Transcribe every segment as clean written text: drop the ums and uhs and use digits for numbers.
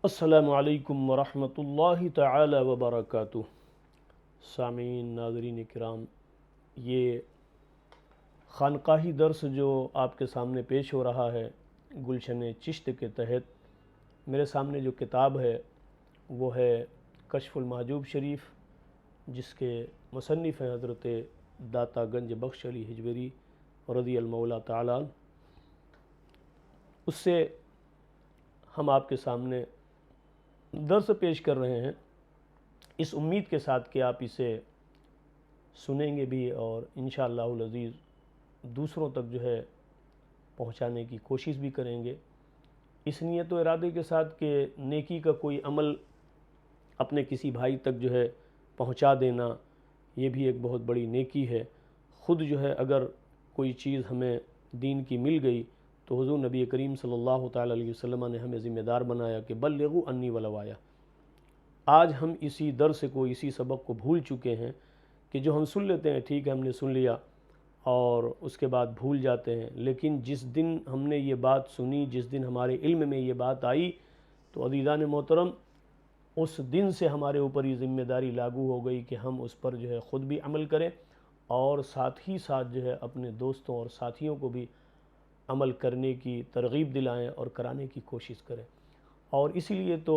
السلام علیکم ورحمۃ اللہ تعالی وبرکاتہ۔ سامعین، ناظرین کرام، یہ خانقاہی درس جو آپ کے سامنے پیش ہو رہا ہے گلشن چشت کے تحت، میرے سامنے جو کتاب ہے وہ ہے کشف المحجوب شریف، جس کے مصنف ہیں حضرت داتا گنج بخش علی ہجویری رضی المولا تعالی عنہ۔ اس سے ہم آپ کے سامنے درس پیش کر رہے ہیں، اس امید کے ساتھ کہ آپ اسے سنیں گے بھی اور انشاءاللہ العزیز دوسروں تک جو ہے پہنچانے کی کوشش بھی کریں گے، اس نیت و ارادے کے ساتھ کہ نیکی کا کوئی عمل اپنے کسی بھائی تک جو ہے پہنچا دینا، یہ بھی ایک بہت بڑی نیکی ہے۔ خود جو ہے اگر کوئی چیز ہمیں دین کی مل گئی تو حضور نبی کریم صلی اللہ تعالی علیہ وسلم نے ہمیں ذمہ دار بنایا کہ بلغوا انی ولو آیا۔ آج ہم اسی درس کو، اسی سبق کو بھول چکے ہیں کہ جو ہم سن لیتے ہیں ٹھیک ہے ہم نے سن لیا اور اس کے بعد بھول جاتے ہیں، لیکن جس دن ہم نے یہ بات سنی، جس دن ہمارے علم میں یہ بات آئی تو عزیزان محترم اس دن سے ہمارے اوپر یہ ذمہ داری لاگو ہو گئی کہ ہم اس پر جو ہے خود بھی عمل کریں اور ساتھ ہی ساتھ جو ہے اپنے دوستوں اور ساتھیوں کو بھی عمل کرنے کی ترغیب دلائیں اور کرانے کی کوشش کریں۔ اور اسی لیے تو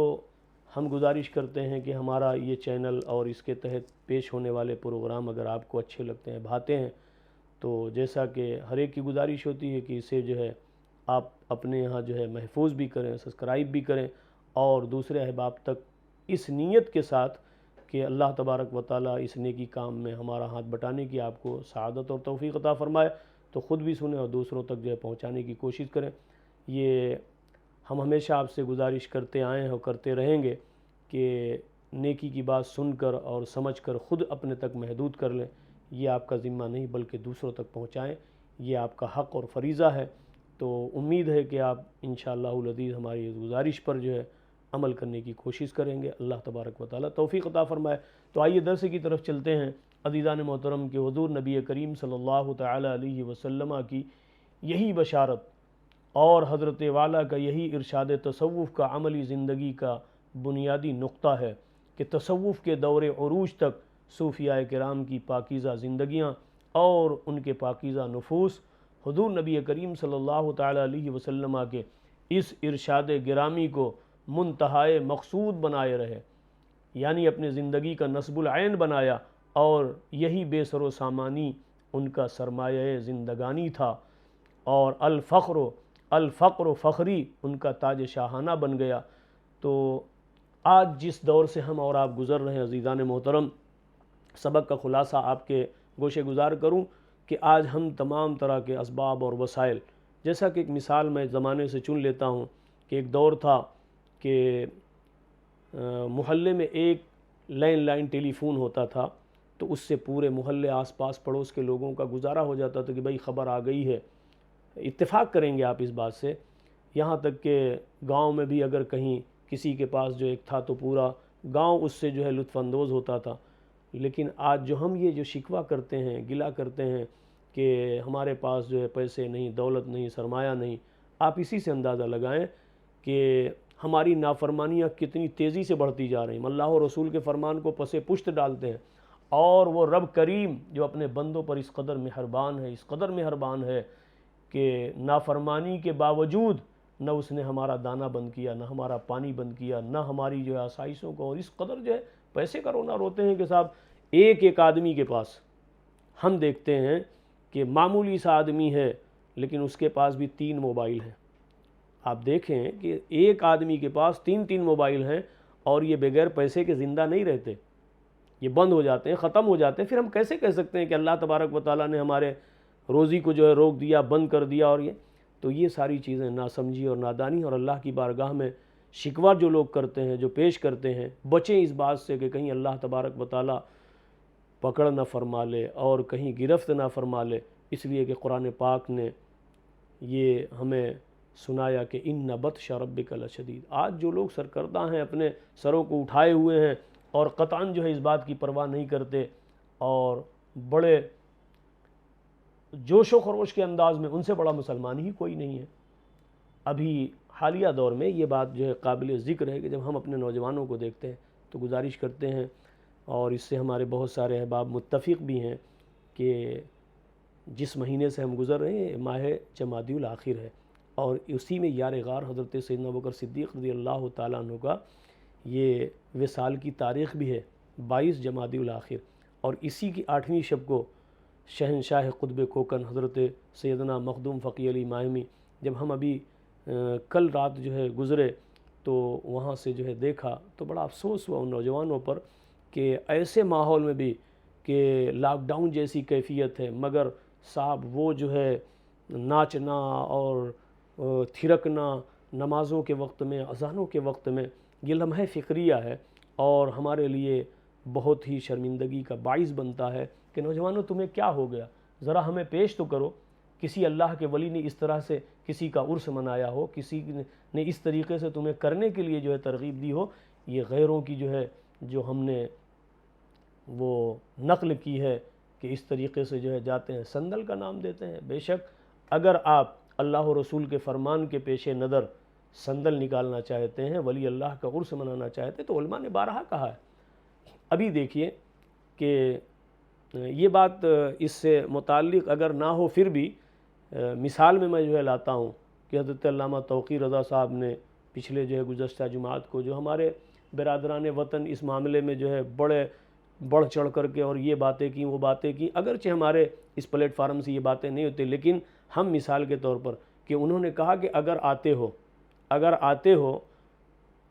ہم گزارش کرتے ہیں کہ ہمارا یہ چینل اور اس کے تحت پیش ہونے والے پروگرام اگر آپ کو اچھے لگتے ہیں، بھاتے ہیں، تو جیسا کہ ہر ایک کی گزارش ہوتی ہے کہ اسے جو ہے آپ اپنے یہاں جو ہے محفوظ بھی کریں، سبسکرائب بھی کریں اور دوسرے احباب تک اس نیت کے ساتھ کہ اللہ تبارک و تعالیٰ اس نیکی کام میں ہمارا ہاتھ بٹانے کی آپ کو سعادت اور توفیق عطا فرمائے، تو خود بھی سنیں اور دوسروں تک جو ہے پہنچانے کی کوشش کریں۔ یہ ہم ہمیشہ آپ سے گزارش کرتے آئے ہیں اور کرتے رہیں گے کہ نیکی کی بات سن کر اور سمجھ کر خود اپنے تک محدود کر لیں، یہ آپ کا ذمہ نہیں بلکہ دوسروں تک پہنچائیں، یہ آپ کا حق اور فریضہ ہے۔ تو امید ہے کہ آپ انشاءاللہ العزیز ہماری اس گزارش پر جو ہے عمل کرنے کی کوشش کریں گے، اللہ تبارک و تعالیٰ توفیق عطا فرمائے۔ تو آئیے درس کی طرف چلتے ہیں۔ عزیزان محترم کہ حضور نبی کریم صلی اللہ تعالی علیہ وسلم کی یہی بشارت اور حضرت والا کا یہی ارشاد تصوف کا عملی زندگی کا بنیادی نقطہ ہے کہ تصوف کے دور عروج تک صوفیاء کرام کی پاکیزہ زندگیاں اور ان کے پاکیزہ نفوس حضور نبی کریم صلی اللہ تعالی علیہ وسلم کے اس ارشاد گرامی کو منتہائے مقصود بنائے رہے، یعنی اپنے زندگی کا نصب العین بنایا، اور یہی بے سر و سامانی ان کا سرمایہ زندگانی تھا، اور الفقر فخری ان کا تاج شاہانہ بن گیا۔ تو آج جس دور سے ہم اور آپ گزر رہے ہیں عزیزان محترم، سبق کا خلاصہ آپ کے گوشے گزار کروں کہ آج ہم تمام طرح کے اسباب اور وسائل، جیسا کہ ایک مثال میں زمانے سے چن لیتا ہوں کہ ایک دور تھا کہ محلے میں ایک لینڈ لائن ٹیلی فون ہوتا تھا، تو اس سے پورے محلے آس پاس پڑوس کے لوگوں کا گزارا ہو جاتا تھا کہ بھائی خبر آ گئی ہے۔ اتفاق کریں گے آپ اس بات سے، یہاں تک کہ گاؤں میں بھی اگر کہیں کسی کے پاس جو ایک تھا تو پورا گاؤں اس سے جو ہے لطف اندوز ہوتا تھا۔ لیکن آج جو ہم یہ جو شکوہ کرتے ہیں، گلہ کرتے ہیں کہ ہمارے پاس جو ہے پیسے نہیں، دولت نہیں، سرمایہ نہیں، آپ اسی سے اندازہ لگائیں کہ ہماری نافرمانیاں کتنی تیزی سے بڑھتی جا رہی ہیں۔ اللہ اور رسول کے فرمان کو پس پشت ڈالتے ہیں، اور وہ رب کریم جو اپنے بندوں پر اس قدر مہربان ہے، اس قدر مہربان ہے کہ نافرمانی کے باوجود نہ اس نے ہمارا دانہ بند کیا، نہ ہمارا پانی بند کیا، نہ ہماری جو ہے آسائشوں کو، اور اس قدر جو ہے پیسے کا رونا روتے ہیں کہ صاحب ایک آدمی کے پاس ہم دیکھتے ہیں کہ معمولی سا آدمی ہے لیکن اس کے پاس بھی 3 موبائل ہیں۔ آپ دیکھیں کہ ایک آدمی کے پاس 3 موبائل ہیں اور یہ بغیر پیسے کے زندہ نہیں رہتے، یہ بند ہو جاتے ہیں، ختم ہو جاتے ہیں۔ پھر ہم کیسے کہہ سکتے ہیں کہ اللہ تبارک و تعالیٰ نے ہمارے روزی کو جو ہے روک دیا، بند کر دیا؟ اور یہ ساری چیزیں ناسمجھی اور نادانی، اور اللہ کی بارگاہ میں شکوہ جو لوگ کرتے ہیں، جو پیش کرتے ہیں، بچیں اس بات سے کہ کہیں اللہ تبارک و تعالیٰ پکڑ نہ فرما لے اور کہیں گرفت نہ فرما لے، اس لیے کہ قرآن پاک نے یہ ہمیں سنایا کہ ان بطش ربک لشدید۔ آج جو لوگ سرکردہ ہیں، اپنے سروں کو اٹھائے ہوئے ہیں اور قطعاً جو ہے اس بات کی پرواہ نہیں کرتے، اور بڑے جوش و خروش کے انداز میں، ان سے بڑا مسلمان ہی کوئی نہیں ہے۔ ابھی حالیہ دور میں یہ بات جو ہے قابل ذکر ہے کہ جب ہم اپنے نوجوانوں کو دیکھتے ہیں تو گزارش کرتے ہیں، اور اس سے ہمارے بہت سارے احباب متفق بھی ہیں، کہ جس مہینے سے ہم گزر رہے ہیں ماہ جمادی الاخر ہے، اور اسی میں یار غار حضرت سیدنا ابوبکر صدیق رضی اللہ تعالیٰ عنہ کا یہ وصال کی تاریخ بھی ہے 22 جمادی الاخر، اور اسی کی 8ویں شب کو شہنشاہ قطب کوکن حضرت سیدنا مخدوم فقی علی مائمی، جب ہم ابھی کل رات جو ہے گزرے تو وہاں سے جو ہے دیکھا تو بڑا افسوس ہوا ان نوجوانوں پر کہ ایسے ماحول میں بھی کہ لاک ڈاؤن جیسی کیفیت ہے، مگر صاحب وہ جو ہے ناچنا اور تھرکنا نمازوں کے وقت میں، اذانوں کے وقت میں، یہ لمحہ فکریہ ہے، اور ہمارے لیے بہت ہی شرمندگی کا باعث بنتا ہے کہ نوجوانوں تمہیں کیا ہو گیا، ذرا ہمیں پیش تو کرو، کسی اللہ کے ولی نے اس طرح سے کسی کا عرس منایا ہو، کسی نے اس طریقے سے تمہیں کرنے کے لیے جو ہے ترغیب دی ہو، یہ غیروں کی جو ہے جو ہم نے وہ نقل کی ہے کہ اس طریقے سے جو ہے جاتے ہیں، سندل کا نام دیتے ہیں۔ بے شک اگر آپ اللہ و رسول کے فرمان کے پیش نظر سندل نکالنا چاہتے ہیں، ولی اللہ کا عرس منانا چاہتے ہیں، تو علماء نے بارہا کہا ہے۔ ابھی دیکھیے کہ یہ بات اس سے متعلق اگر نہ ہو پھر بھی مثال میں جو ہے لاتا ہوں کہ حضرت علامہ توقیر رضا صاحب نے پچھلے جو ہے گزشتہ جمعات کو جو ہمارے برادران وطن اس معاملے میں جو ہے بڑھ چڑھ کر کے اور یہ باتیں کی وہ باتیں کی، اگرچہ ہمارے اس پلیٹ فارم سے یہ باتیں نہیں ہوتی، لیکن ہم مثال کے طور پر کہ انہوں نے کہا کہ اگر آتے ہو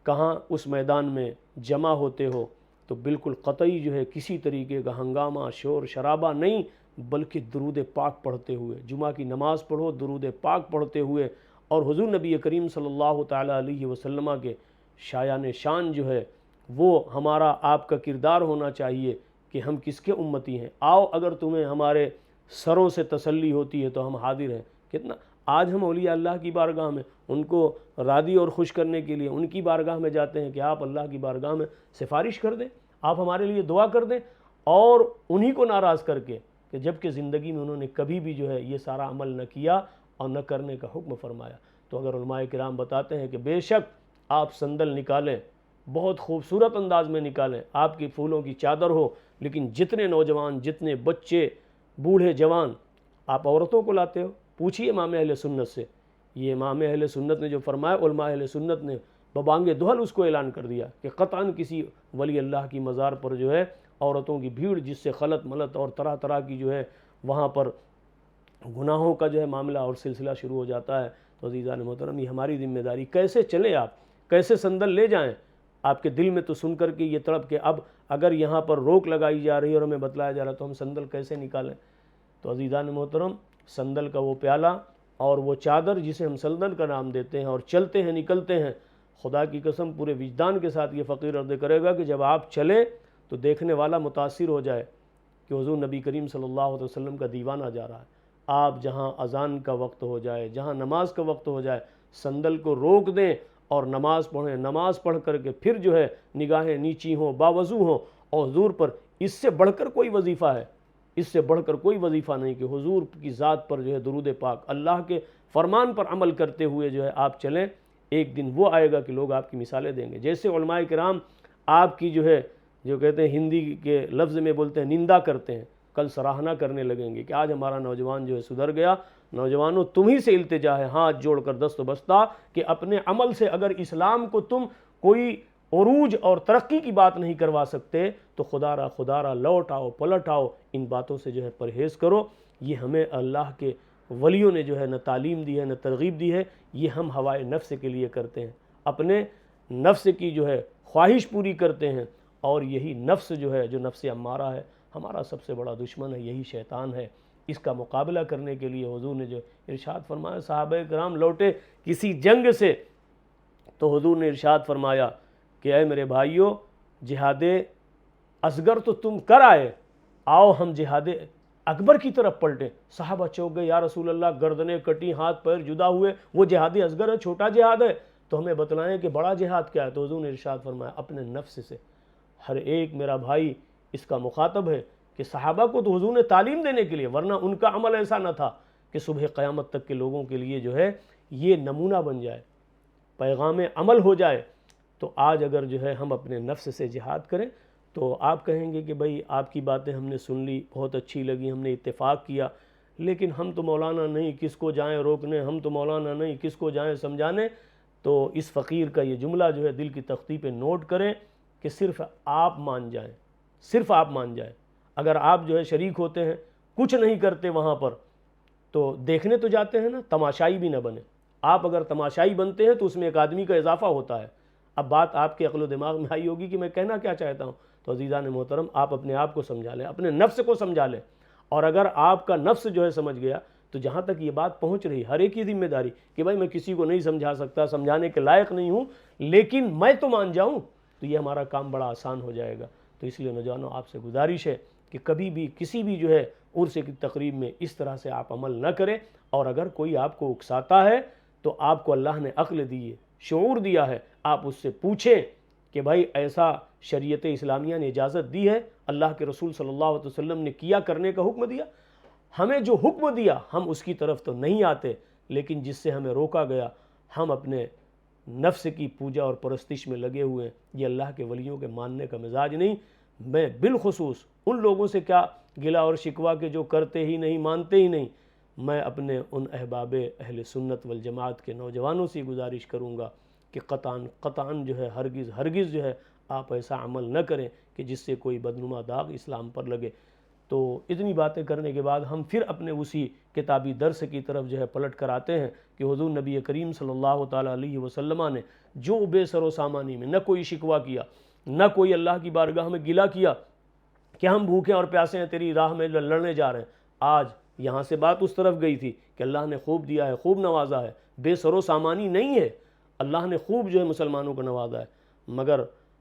کہاں اس میدان میں جمع ہوتے ہو تو بالکل قطعی جو ہے کسی طریقے کا ہنگامہ شور شرابہ نہیں، بلکہ درود پاک پڑھتے ہوئے، جمعہ کی نماز پڑھو درود پاک پڑھتے ہوئے، اور حضور نبی کریم صلی اللہ تعالیٰ علیہ وسلم کے شایان شان جو ہے وہ ہمارا آپ کا کردار ہونا چاہیے کہ ہم کس کے امتی ہیں۔ آؤ اگر تمہیں ہمارے سروں سے تسلی ہوتی ہے تو ہم حاضر ہیں۔ کتنا آج ہم اولیاء اللہ کی بارگاہ میں ان کو راضی اور خوش کرنے کے لیے ان کی بارگاہ میں جاتے ہیں کہ آپ اللہ کی بارگاہ میں سفارش کر دیں، آپ ہمارے لیے دعا کر دیں، اور انہی کو ناراض کر کے کہ جب کہ زندگی میں انہوں نے کبھی بھی جو ہے یہ سارا عمل نہ کیا اور نہ کرنے کا حکم فرمایا۔ تو اگر علماء کرام بتاتے ہیں کہ بے شک آپ سندل نکالیں، بہت خوبصورت انداز میں نکالیں، آپ کی پھولوں کی چادر ہو، لیکن جتنے نوجوان، جتنے بچے، بوڑھے جوان، آپ عورتوں کو لاتے ہو، پوچھیے امام اہل سنت سے۔ یہ امام اہل سنت نے جو فرمایا، علماء اہل سنت نے ببانگ دہل اس کو اعلان کر دیا کہ قطعاً کسی ولی اللہ کی مزار پر جو ہے عورتوں کی بھیڑ، جس سے خلط ملط اور طرح طرح کی جو ہے وہاں پر گناہوں کا جو ہے معاملہ اور سلسلہ شروع ہو جاتا ہے۔ تو عزیزان محترم، یہ ہماری ذمہ داری، کیسے چلیں آپ، کیسے سندل لے جائیں؟ آپ کے دل میں تو سن کر کے یہ تڑپ کہ اب اگر یہاں پر روک لگائی جا رہی ہے اور ہمیں بتلایا جا رہا ہے تو ہم سندل کیسے نکالیں؟ تو عزیزان محترم، سندل کا وہ پیالہ اور وہ چادر جسے ہم سندل کا نام دیتے ہیں اور چلتے ہیں، نکلتے ہیں، خدا کی قسم پورے وجدان کے ساتھ یہ فقیر عرض کرے گا کہ جب آپ چلیں تو دیکھنے والا متاثر ہو جائے کہ حضور نبی کریم صلی اللہ علیہ وسلم کا دیوانہ جا رہا ہے۔ آپ جہاں اذان کا وقت ہو جائے، جہاں نماز کا وقت ہو جائے، سندل کو روک دیں اور نماز پڑھیں، نماز پڑھ کر کے پھر جو ہے نگاہیں نیچی ہوں، باوضو ہوں، اور حضور پر اس سے بڑھ کر کوئی وظیفہ ہے، اس سے بڑھ کر کوئی وظیفہ نہیں کہ حضور کی ذات پر جو ہے درود پاک، اللہ کے فرمان پر عمل کرتے ہوئے جو ہے آپ چلیں۔ ایک دن وہ آئے گا کہ لوگ آپ کی مثالیں دیں گے، جیسے علماء کرام آپ کی جو ہے جو کہتے ہیں ہندی کے لفظ میں بولتے ہیں نندا کرتے ہیں، کل سراہنا کرنے لگیں گے کہ آج ہمارا نوجوان جو ہے سدھر گیا۔ نوجوانوں تم ہی سے التجا ہے، ہاتھ جوڑ کر دست بستہ، کہ اپنے عمل سے اگر اسلام کو تم کوئی عروج اور ترقی کی بات نہیں کروا سکتے تو خدا را لوٹ آؤ، پلٹ آؤ، ان باتوں سے جو ہے پرہیز کرو۔ یہ ہمیں اللہ کے ولیوں نے جو ہے نہ تعلیم دی ہے نہ ترغیب دی ہے، یہ ہم ہوائے نفس کے لیے کرتے ہیں، اپنے نفس کی جو ہے خواہش پوری کرتے ہیں، اور یہی نفس جو ہے جو نفس امارہ ہے، ہمارا سب سے بڑا دشمن ہے، یہی شیطان ہے۔ اس کا مقابلہ کرنے کے لیے حضور نے جو ارشاد فرمایا، صحابہ کرام لوٹے کسی جنگ سے تو حضور نے ارشاد فرمایا کہ اے میرے بھائیو، جہاد اصغر تو تم کر آئے، آؤ ہم جہاد اکبر کی طرف پلٹیں۔ صحابہ چوک گئے، یا رسول اللہ گردنیں کٹی، ہاتھ پیر جدا ہوئے، وہ جہاد اصغر ہے، چھوٹا جہاد ہے، تو ہمیں بتلائیں کہ بڑا جہاد کیا ہے؟ تو حضور نے ارشاد فرمایا اپنے نفس سے۔ ہر ایک میرا بھائی اس کا مخاطب ہے کہ صحابہ کو تو حضور نے تعلیم دینے کے لیے، ورنہ ان کا عمل ایسا نہ تھا کہ صبح قیامت تک کے لوگوں کے لیے جو ہے یہ نمونہ بن جائے۔ پیغام عمل ہو جائے، تو آج اگر جو ہے ہم اپنے نفس سے جہاد کریں تو آپ کہیں گے کہ بھائی آپ کی باتیں ہم نے سن لی، بہت اچھی لگی، ہم نے اتفاق کیا، لیکن ہم تو مولانا نہیں، کس کو جائیں روکنے، ہم تو مولانا نہیں، کس کو جائیں سمجھانے۔ تو اس فقیر کا یہ جملہ جو ہے دل کی تختی پہ نوٹ کریں کہ صرف آپ مان جائیں، صرف آپ مان جائیں۔ اگر آپ جو ہے شریک ہوتے ہیں، کچھ نہیں کرتے وہاں پر، تو دیکھنے تو جاتے ہیں نا، تماشائی بھی نہ بنے۔ آپ اگر تماشائی بنتے ہیں تو اس میں ایک آدمی کا اضافہ ہوتا ہے۔ اب بات آپ کے عقل و دماغ میں آئی ہوگی کہ میں کہنا کیا چاہتا ہوں، تو عزیزان محترم آپ اپنے آپ کو سمجھا لیں، اپنے نفس کو سمجھا لیں، اور اگر آپ کا نفس جو ہے سمجھ گیا تو جہاں تک یہ بات پہنچ رہی، ہر ایک کی ذمہ داری کہ بھائی میں کسی کو نہیں سمجھا سکتا، سمجھانے کے لائق نہیں ہوں، لیکن میں تو مان جاؤں، تو یہ ہمارا کام بڑا آسان ہو جائے گا۔ تو اس لیے نوجوانوں آپ سے گزارش ہے کہ کبھی بھی کسی بھی جو ہے عرس کی تقریب میں اس طرح سے آپ عمل نہ کریں، اور اگر کوئی آپ کو اکساتا ہے تو آپ کو اللہ نے عقل دی ہے، شعور دیا ہے، آپ اس سے پوچھیں کہ بھائی ایسا شریعت اسلامیہ نے اجازت دی ہے، اللہ کے رسول صلی اللہ علیہ وسلم نے کیا کرنے کا حکم دیا، ہمیں جو حکم دیا ہم اس کی طرف تو نہیں آتے، لیکن جس سے ہمیں روکا گیا ہم اپنے نفس کی پوجا اور پرستش میں لگے ہوئے ہیں۔ یہ اللہ کے ولیوں کے ماننے کا مزاج نہیں۔ میں بالخصوص ان لوگوں سے کیا گلہ اور شکوہ کہ جو کرتے ہی نہیں، مانتے ہی نہیں، میں اپنے ان احباب اہل سنت والجماعت کے نوجوانوں سے گزارش کروں گا کہ قطعاً جو ہے ہرگز جو ہے آپ ایسا عمل نہ کریں کہ جس سے کوئی بدنما داغ اسلام پر لگے۔ تو اتنی باتیں کرنے کے بعد ہم پھر اپنے اسی کتابی درس کی طرف جو ہے پلٹ کر آتے ہیں کہ حضور نبی کریم صلی اللہ تعالیٰ علیہ وسلم نے جو بے سر و سامانی میں نہ کوئی شکوہ کیا، نہ کوئی اللہ کی بارگاہ میں گلہ کیا کہ ہم بھوکے اور پیاسے ہیں تیری راہ میں لڑنے جا رہے ہیں۔ آج یہاں سے بات اس طرف گئی تھی کہ اللہ نے خوب دیا ہے، خوب نوازا ہے، بے سر و سامانی نہیں ہے، اللہ نے خوب جو ہے مسلمانوں کو نوازا ہے، مگر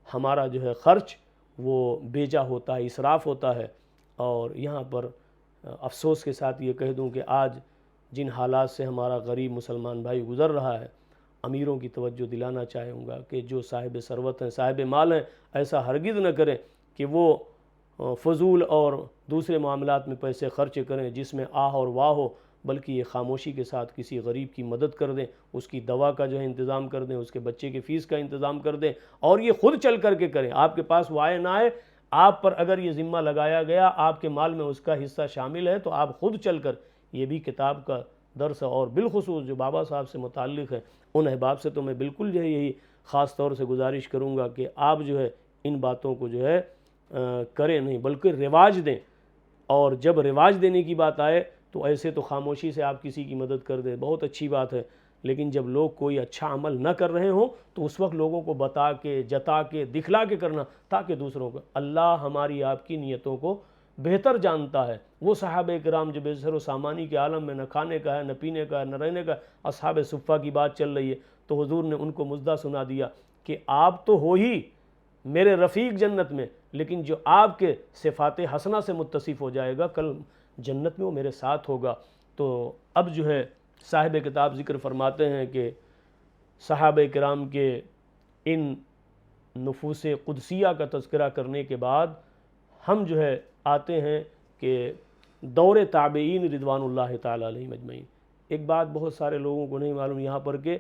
ہمارا جو ہے خرچ وہ بیجا ہوتا ہے، اسراف ہوتا ہے۔ اور یہاں پر افسوس کے ساتھ یہ کہہ دوں کہ آج جن حالات سے ہمارا غریب مسلمان بھائی گزر رہا ہے، امیروں کی توجہ دلانا چاہوں گا کہ جو صاحب ثروت ہیں، صاحب مال ہیں، ایسا ہرگز نہ کریں کہ وہ فضول اور دوسرے معاملات میں پیسے خرچ کریں جس میں آہ اور واہ ہو، بلکہ یہ خاموشی کے ساتھ کسی غریب کی مدد کر دیں، اس کی دوا کا جو ہے انتظام کر دیں، اس کے بچے کی فیس کا انتظام کر دیں، اور یہ خود چل کر کے کریں۔ آپ کے پاس وہ آئے نہ آئے، آپ پر اگر یہ ذمہ لگایا گیا، آپ کے مال میں اس کا حصہ شامل ہے، تو آپ خود چل کر یہ بھی کتاب کا درس، اور بالخصوص جو بابا صاحب سے متعلق ہے ان احباب سے تو میں بالکل جو ہے یہی خاص طور سے گزارش کروں گا کہ آپ جو ہے ان باتوں کو جو ہے کریں نہیں بلکہ رواج دیں، اور جب رواج دینے کی بات آئے تو ایسے تو خاموشی سے آپ کسی کی مدد کر دیں، بہت اچھی بات ہے، لیکن جب لوگ کوئی اچھا عمل نہ کر رہے ہوں تو اس وقت لوگوں کو بتا کے، جتا کے، دکھلا کے کرنا، تاکہ دوسروں کو، اللہ ہماری آپ کی نیتوں کو بہتر جانتا ہے۔ وہ صحابہ کرام جو بے سر و سامانی کے عالم میں نہ کھانے کا ہے، نہ پینے کا ہے، نہ رہنے کا ہے، اصحاب صفہ کی بات چل رہی ہے، تو حضور نے ان کو مژدہ سنا دیا کہ آپ تو ہو ہی میرے رفیق جنت میں، لیکن جو آپ کے صفات حسنہ سے متصف ہو جائے گا کل جنت میں وہ میرے ساتھ ہوگا۔ تو اب جو ہے صاحب کتاب ذکر فرماتے ہیں کہ صحابہ کرام کے ان نفوس قدسیہ کا تذکرہ کرنے کے بعد ہم جو ہے آتے ہیں کہ دور تابعین رضوان اللہ تعالی علیہم اجمعین۔ ایک بات بہت سارے لوگوں کو نہیں معلوم یہاں پر کہ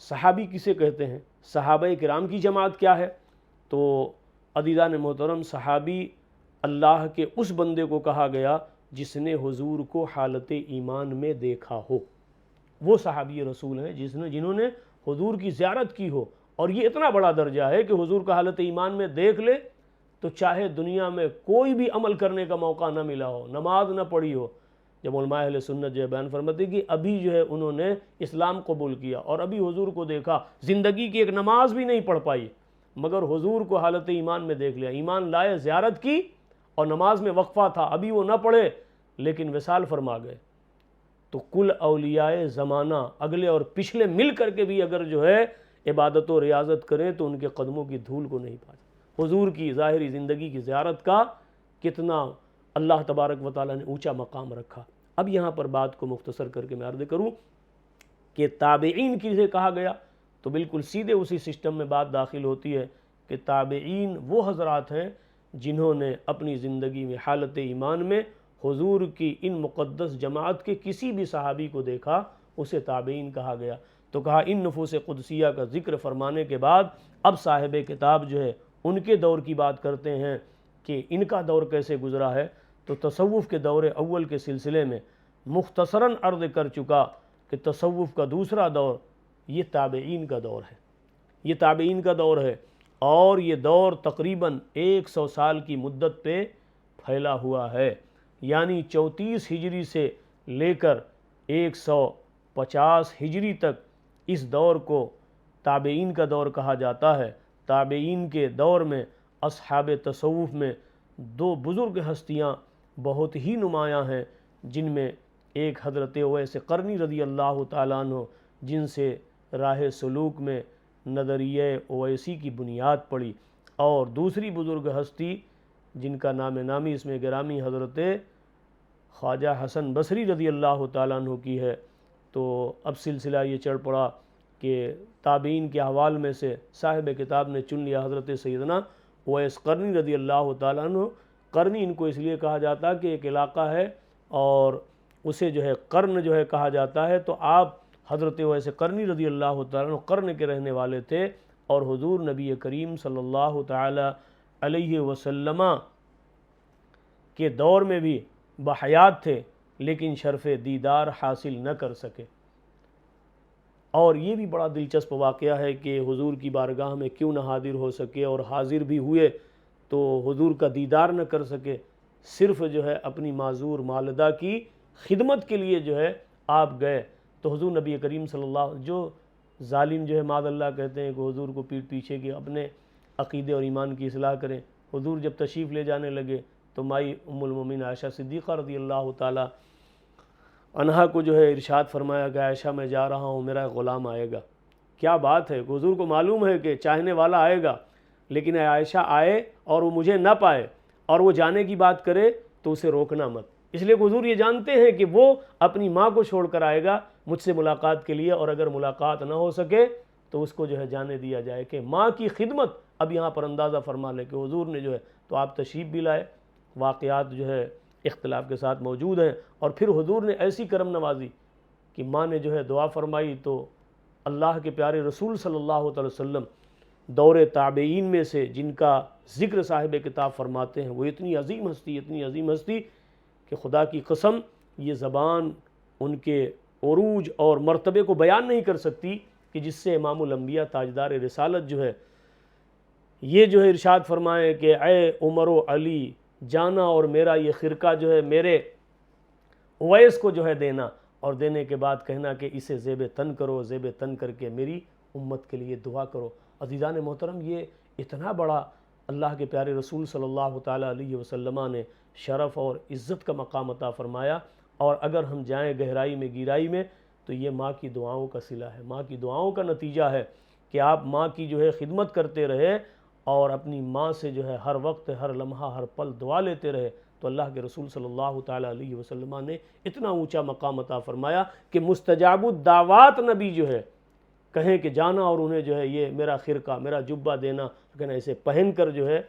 صحابی کسے کہتے ہیں، صحابہ کرام کی جماعت کیا ہے؟ تو عزیزان محترم، صحابی اللہ کے اس بندے کو کہا گیا جس نے حضور کو حالت ایمان میں دیکھا ہو، وہ صحابی رسول ہیں جنہوں نے حضور کی زیارت کی ہو، اور یہ اتنا بڑا درجہ ہے کہ حضور کا حالت ایمان میں دیکھ لے تو چاہے دنیا میں کوئی بھی عمل کرنے کا موقع نہ ملا ہو، نماز نہ پڑھی ہو۔ جب علماء اہل سنت جو ہے بیان فرماتے کہ ابھی جو ہے انہوں نے اسلام قبول کیا اور ابھی حضور کو دیکھا، زندگی کی ایک نماز بھی نہیں پڑھ پائی، مگر حضور کو حالت ایمان میں دیکھ لیا، ایمان لائے، زیارت کی، اور نماز میں وقفہ تھا، ابھی وہ نہ پڑھے لیکن وصال فرما گئے۔ تو کل اولیاء زمانہ اگلے اور پچھلے مل کر کے بھی اگر جو ہے عبادت و ریاضت کریں تو ان کے قدموں کی دھول کو نہیں پاتے۔ حضور کی ظاہری زندگی کی زیارت کا کتنا اللہ تبارک و تعالیٰ نے اونچا مقام رکھا۔ اب یہاں پر بات کو مختصر کر کے میں عرض کروں کہ تابعین کسے کہا گیا، تو بالکل سیدھے اسی سسٹم میں بات داخل ہوتی ہے کہ تابعین وہ حضرات ہیں جنہوں نے اپنی زندگی میں حالت ایمان میں حضور کی ان مقدس جماعت کے کسی بھی صحابی کو دیکھا، اسے تابعین کہا گیا۔ تو کہا ان نفوس قدسیہ کا ذکر فرمانے کے بعد اب صاحب کتاب جو ہے ان کے دور کی بات کرتے ہیں کہ ان کا دور کیسے گزرا ہے. تو تصوف کے دور اول کے سلسلے میں مختصراً عرض کر چکا کہ تصوف کا دوسرا دور یہ تابعین کا دور ہے. یہ تابعین کا دور ہے اور یہ دور تقریباً 100 سال کی مدت پہ پھیلا ہوا ہے. یعنی 34 ہجری سے لے کر 150 ہجری تک اس دور کو تابعین کا دور کہا جاتا ہے. تابعین کے دور میں اصحاب تصوف میں دو بزرگ ہستیاں بہت ہی نمایاں ہیں، جن میں ایک حضرت اویس قرنی رضی اللہ تعالیٰ عنہ، جن سے راہ سلوک میں نظریہ اویسی کی بنیاد پڑی، اور دوسری بزرگ ہستی جن کا نام نامی اس میں گرامی حضرت خواجہ حسن بصری رضی اللہ تعالیٰ عنہ کی ہے. تو اب سلسلہ یہ چڑھ پڑا کہ تابعین کے احوال میں سے صاحب کتاب نے چن لیا حضرت سیدنا اویس قرنی رضی اللہ تعالیٰ عنہ. قرنی ان کو اس لیے کہا جاتا کہ ایک علاقہ ہے اور اسے جو ہے قرن جو ہے کہا جاتا ہے. تو آپ حضرت اویس قرنی رضی اللہ تعالیٰ عنہ قرن کے رہنے والے تھے اور حضور نبی کریم صلی اللہ تعالی علیہ وسلم کے دور میں بھی بحیات تھے، لیکن شرف دیدار حاصل نہ کر سکے. اور یہ بھی بڑا دلچسپ واقعہ ہے کہ حضور کی بارگاہ میں کیوں نہ حاضر ہو سکے، اور حاضر بھی ہوئے تو حضور کا دیدار نہ کر سکے. صرف جو ہے اپنی معذور والدہ کی خدمت کے لیے جو ہے آپ گئے. تو حضور نبی کریم صلی اللہ، جو ظالم جو ہے معاذ اللہ کہتے ہیں کہ حضور کو پیٹھ پیچھے کے اپنے عقیدے اور ایمان کی اصلاح کریں، حضور جب تشریف لے جانے لگے تو مائی ام المومنین عائشہ صدیقہ رضی اللہ تعالی عنہا کو جو ہے ارشاد فرمایا کہ عائشہ میں جا رہا ہوں، میرا غلام آئے گا. کیا بات ہے کہ حضور کو معلوم ہے کہ چاہنے والا آئے گا، لیکن اے عائشہ آئے اور وہ مجھے نہ پائے اور وہ جانے کی بات کرے تو اسے روکنا مت. اس لیے حضور یہ جانتے ہیں کہ وہ اپنی ماں کو چھوڑ کر آئے گا مجھ سے ملاقات کے لیے، اور اگر ملاقات نہ ہو سکے تو اس کو جو ہے جانے دیا جائے. کہ ماں کی خدمت اب یہاں پر اندازہ فرما لے کہ حضور نے جو ہے تو آپ تشریف بھی لائے. واقعات جو ہے اختلاف کے ساتھ موجود ہیں، اور پھر حضور نے ایسی کرم نوازی کہ ماں نے جو ہے دعا فرمائی تو اللہ کے پیارے رسول صلی اللہ علیہ وسلم دور تابعین میں سے جن کا ذکر صاحب کتاب فرماتے ہیں، وہ اتنی عظیم ہستی کہ خدا کی قسم یہ زبان ان کے عروج اور مرتبے کو بیان نہیں کر سکتی کہ جس سے امام الانبیاء تاجدار رسالت جو ہے یہ جو ہے ارشاد فرمائے کہ اے عمر و علی جانا اور میرا یہ خرقہ جو ہے میرے اویس کو جو ہے دینا، اور دینے کے بعد کہنا کہ اسے زیب تن کرو، زیب تن کر کے میری امت کے لیے دعا کرو. عزیزان محترم، یہ اتنا بڑا اللہ کے پیارے رسول صلی اللہ تعالی علیہ وسلم نے شرف اور عزت کا مقام عطا فرمایا. اور اگر ہم جائیں گہرائی میں گہرائی میں تو یہ ماں کی دعاؤں کا صلہ ہے، ماں کی دعاؤں کا نتیجہ ہے کہ آپ ماں کی جو ہے خدمت کرتے رہے اور اپنی ماں سے جو ہے ہر وقت ہر لمحہ ہر پل دعا لیتے رہے. تو اللہ کے رسول صلی اللہ تعالی علیہ وسلم نے اتنا اونچا مقام عطا فرمایا کہ مستجاب الدعوات نبی جو ہے کہیں کہ جانا اور انہیں جو ہے یہ میرا خرقہ میرا جبہ دینا، کہنا اسے پہن کر جو ہے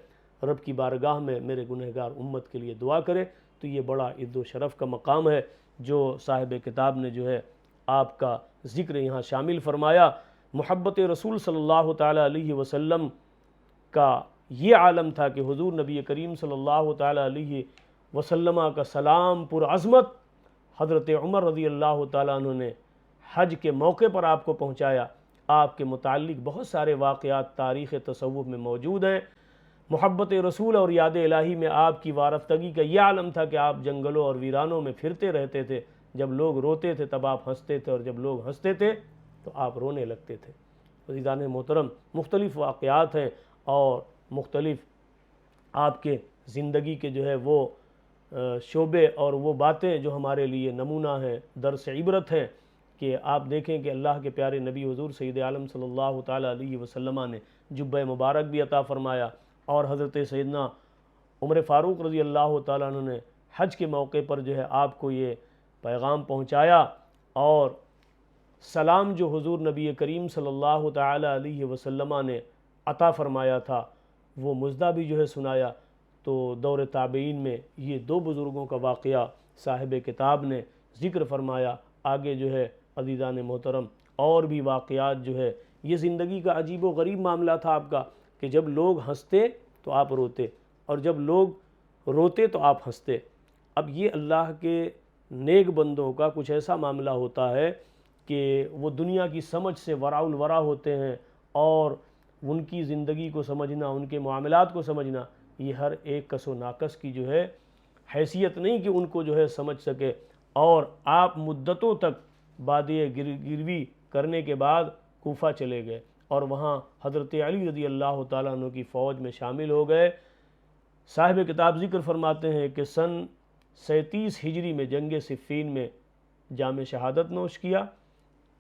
رب کی بارگاہ میں میرے گنہگار امت کے لیے دعا کرے. تو یہ بڑا عزت و شرف کا مقام ہے جو صاحب کتاب نے جو ہے آپ کا ذکر یہاں شامل فرمایا. محبت رسول صلی اللہ تعالی علیہ وسلم کا یہ عالم تھا کہ حضور نبی کریم صلی اللہ تعالی علیہ وسلم کا سلام پر عظمت حضرت عمر رضی اللہ تعالیٰ عنہ نے حج کے موقع پر آپ کو پہنچایا. آپ کے متعلق بہت سارے واقعات تاریخ تصوف میں موجود ہیں. محبت رسول اور یاد الہی میں آپ کی وارفتگی کا یہ عالم تھا کہ آپ جنگلوں اور ویرانوں میں پھرتے رہتے تھے. جب لوگ روتے تھے تب آپ ہنستے تھے، اور جب لوگ ہنستے تھے تو آپ رونے لگتے تھے. عزیزان محترم، مختلف واقعات ہیں اور مختلف آپ کے زندگی کے جو ہے وہ شعبے اور وہ باتیں جو ہمارے لیے نمونہ ہیں، درس عبرت ہیں. کہ آپ دیکھیں کہ اللہ کے پیارے نبی حضور سید عالم صلی اللہ تعالی علیہ وسلم نے جبہ مبارک بھی عطا فرمایا، اور حضرت سیدنا عمر فاروق رضی اللہ تعالیٰ عنہ نے حج کے موقع پر جو ہے آپ کو یہ پیغام پہنچایا، اور سلام جو حضور نبی کریم صلی اللہ تعالی علیہ وسلم نے عطا فرمایا تھا وہ مژدہ بھی جو ہے سنایا. تو دور تابعین میں یہ دو بزرگوں کا واقعہ صاحب کتاب نے ذکر فرمایا. آگے جو ہے عزیزان محترم اور بھی واقعات جو ہے، یہ زندگی کا عجیب و غریب معاملہ تھا آپ کا کہ جب لوگ ہنستے تو آپ روتے، اور جب لوگ روتے تو آپ ہنستے۔ اب یہ اللہ کے نیک بندوں کا کچھ ایسا معاملہ ہوتا ہے کہ وہ دنیا کی سمجھ سے وراء الورا ہوتے ہیں، اور ان کی زندگی کو سمجھنا، ان کے معاملات کو سمجھنا، یہ ہر ایک کس و ناقص کی جو ہے حیثیت نہیں کہ ان کو جو ہے سمجھ سکے۔ اور آپ مدتوں تک بادیہ گروی کرنے کے بعد کوفہ چلے گئے، اور وہاں حضرت علی رضی اللہ تعالیٰ عنہ کی فوج میں شامل ہو گئے۔ صاحب کتاب ذکر فرماتے ہیں کہ سن 37 ہجری میں جنگ صفین میں جام شہادت نوش کیا،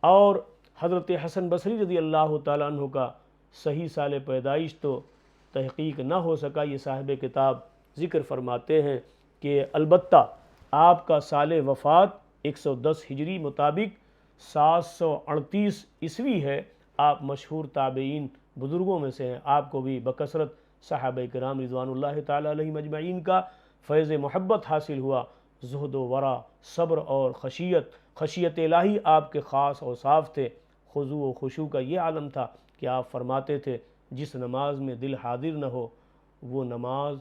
اور حضرت حسن بصری رضی اللہ تعالیٰ عنہ کا صحیح سال پیدائش تو تحقیق نہ ہو سکا، یہ صاحب کتاب ذکر فرماتے ہیں کہ البتہ آپ کا سال وفات 110 ہجری مطابق 738 عیسوی ہے۔ آپ مشہور تابعین بزرگوں میں سے ہیں، آپ کو بھی بکثرت صحابہ کرام رضوان اللہ تعالی علیہم اجمعین کا فیض محبت حاصل ہوا۔ زہد و ورع، صبر اور خشیت الہی آپ کے خاص اوصاف تھے۔ خضوع و خشوع کا یہ عالم تھا کہ آپ فرماتے تھے جس نماز میں دل حاضر نہ ہو وہ نماز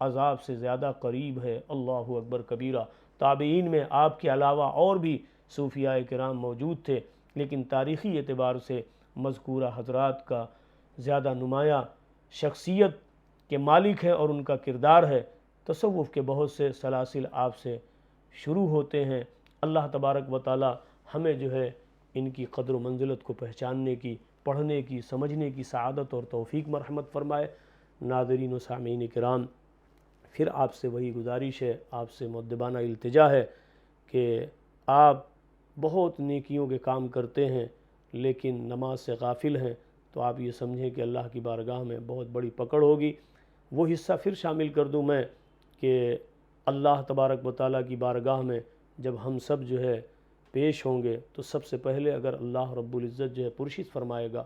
عذاب سے زیادہ قریب ہے۔ اللہ اکبر کبیرہ۔ تابعین میں آپ کے علاوہ اور بھی صوفیاء کرام موجود تھے، لیکن تاریخی اعتبار سے مذکورہ حضرات کا زیادہ نمایاں شخصیت کے مالک ہے اور ان کا کردار ہے۔ تصوف کے بہت سے سلاسل آپ سے شروع ہوتے ہیں۔ اللہ تبارک و تعالی ہمیں جو ہے ان کی قدر و منزلت کو پہچاننے کی، پڑھنے کی، سمجھنے کی سعادت اور توفیق مرحمت فرمائے۔ ناظرین و سامعین کرام، پھر آپ سے وہی گزارش ہے، آپ سے مؤدبانہ التجا ہے کہ آپ بہت نیکیوں کے کام کرتے ہیں لیکن نماز سے غافل ہیں، تو آپ یہ سمجھیں کہ اللہ کی بارگاہ میں بہت بڑی پکڑ ہوگی۔ وہ حصہ پھر شامل کر دوں میں کہ اللہ تبارک و تعالیٰ کی بارگاہ میں جب ہم سب جو ہے پیش ہوں گے تو سب سے پہلے اگر اللہ رب العزت جو ہے پرشت فرمائے گا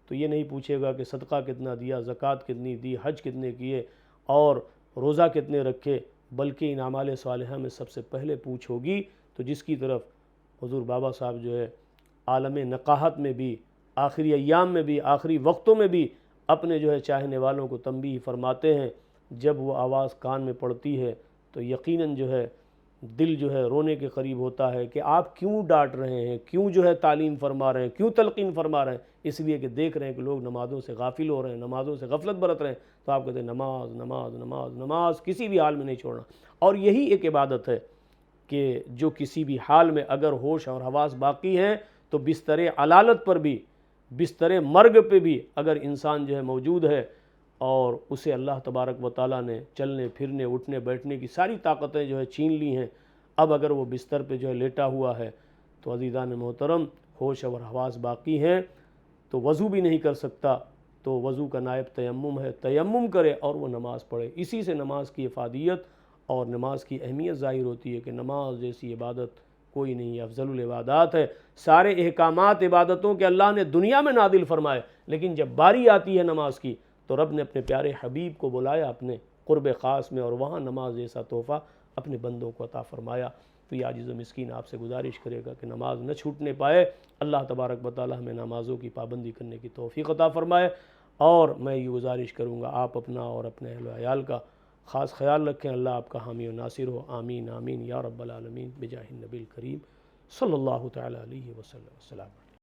تو یہ نہیں پوچھے گا کہ صدقہ کتنا دیا، زکوٰۃ کتنی دی، حج کتنے کیے اور روزہ کتنے رکھے، بلکہ ان اعمال صالحہ میں سب سے پہلے پوچھ ہوگی تو جس کی طرف حضور بابا صاحب جو ہے عالم نقاہت میں بھی، آخری ایام میں بھی، آخری وقتوں میں بھی اپنے جو ہے چاہنے والوں کو تنبیہ فرماتے ہیں، جب وہ آواز کان میں پڑتی ہے تو یقیناً جو ہے دل جو ہے رونے کے قریب ہوتا ہے کہ آپ کیوں ڈانٹ رہے ہیں، کیوں جو ہے تعلیم فرما رہے ہیں، کیوں تلقین فرما رہے ہیں؟ اس لیے کہ دیکھ رہے ہیں کہ لوگ نمازوں سے غافل ہو رہے ہیں، نمازوں سے غفلت برت رہے ہیں، تو آپ کہتے ہیں نماز نماز نماز نماز کسی بھی حال میں نہیں چھوڑنا۔ اور یہی ایک عبادت ہے کہ جو کسی بھی حال میں اگر ہوش اور حواس باقی ہیں تو بستر علالت پر بھی، بستر مرگ پہ بھی اگر انسان جو ہے موجود ہے اور اسے اللہ تبارک و تعالیٰ نے چلنے پھرنے اٹھنے بیٹھنے کی ساری طاقتیں جو ہے چھین لی ہیں، اب اگر وہ بستر پہ جو ہے لیٹا ہوا ہے تو عزیزان محترم ہوش اور حواس باقی ہیں تو وضو بھی نہیں کر سکتا، تو وضو کا نائب تیمم ہے، تیمم کرے اور وہ نماز پڑھے۔ اسی سے نماز کی افادیت اور نماز کی اہمیت ظاہر ہوتی ہے کہ نماز جیسی عبادت کوئی نہیں، افضل العبادات ہے۔ سارے احکامات عبادتوں کے اللہ نے دنیا میں نازل فرمائے، لیکن جب باری آتی ہے نماز کی تو رب نے اپنے پیارے حبیب کو بلایا اپنے قرب خاص میں، اور وہاں نماز جیسا تحفہ اپنے بندوں کو عطا فرمایا۔ تو یہ عاجز و مسکین آپ سے گزارش کرے گا کہ نماز نہ چھوٹنے پائے۔ اللہ تبارک و تعالی ہمیں نمازوں کی پابندی کرنے کی توفیق عطا فرمائے، اور میں یہ گزارش کروں گا آپ اپنا اور اپنے اہل و عیال کا خاص خیال رکھیں۔ اللہ آپ کا حامی و ناصر ہو، آمین آمین یا رب العالمین، بجاہ النبی الکریم صلی اللہ تعالی علیہ وسلم۔ السلام۔